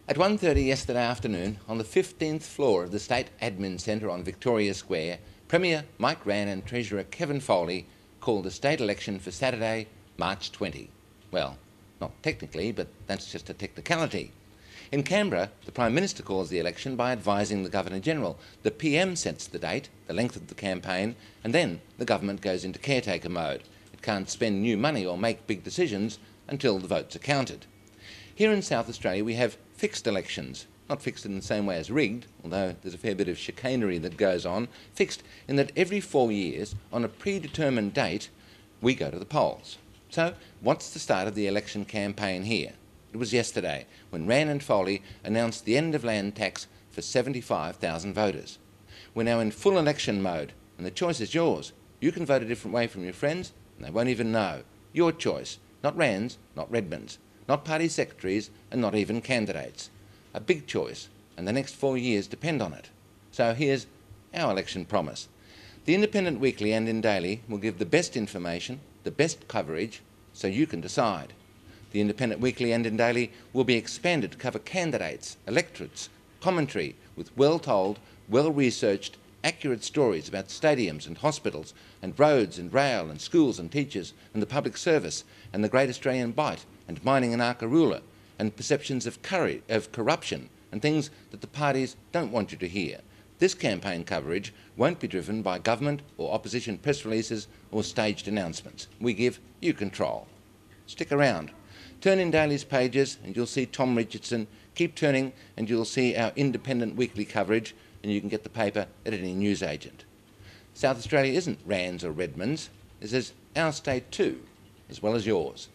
At 1:30 yesterday afternoon, on the 15th floor of the State Admin Centre on Victoria Square, Premier Mike Rann and Treasurer Kevin Foley called a state election for Saturday, March 20. Well, not technically, but that's just a technicality. In Canberra, the Prime Minister calls the election by advising the Governor-General. The PM sets the date, the length of the campaign, and then the government goes into caretaker mode. It can't spend new money or make big decisions until the votes are counted. Here in South Australia we have fixed elections, not fixed in the same way as rigged, although there's a fair bit of chicanery that goes on, fixed in that every 4 years, on a predetermined date, we go to the polls. So, what's the start of the election campaign here? It was yesterday, when Rann and Foley announced the end of land tax for 75,000 voters. We're now in full election mode, and the choice is yours. You can vote a different way from your friends, and they won't even know. Your choice, not Rann's, not Redmond's, not party secretaries, and not even candidates. A big choice, and the next 4 years depend on it. So here's our election promise. The Independent Weekly and In Daily will give the best information, the best coverage, so you can decide. The Independent Weekly and In Daily will be expanded to cover candidates, electorates, commentary with well-told, well-researched, accurate stories about stadiums and hospitals and roads and rail and schools and teachers and the public service and the Great Australian Bight and mining in Arkaroola and perceptions of corruption and things that the parties don't want you to hear. This campaign coverage won't be driven by government or opposition press releases or staged announcements. We give you control. Stick around. Turn in Daily's pages and you'll see Tom Richardson. Keep turning and you'll see our Independent Weekly coverage, and you can get the paper at any newsagent. South Australia isn't Rann's or Redmond's. This is our state too, as well as yours.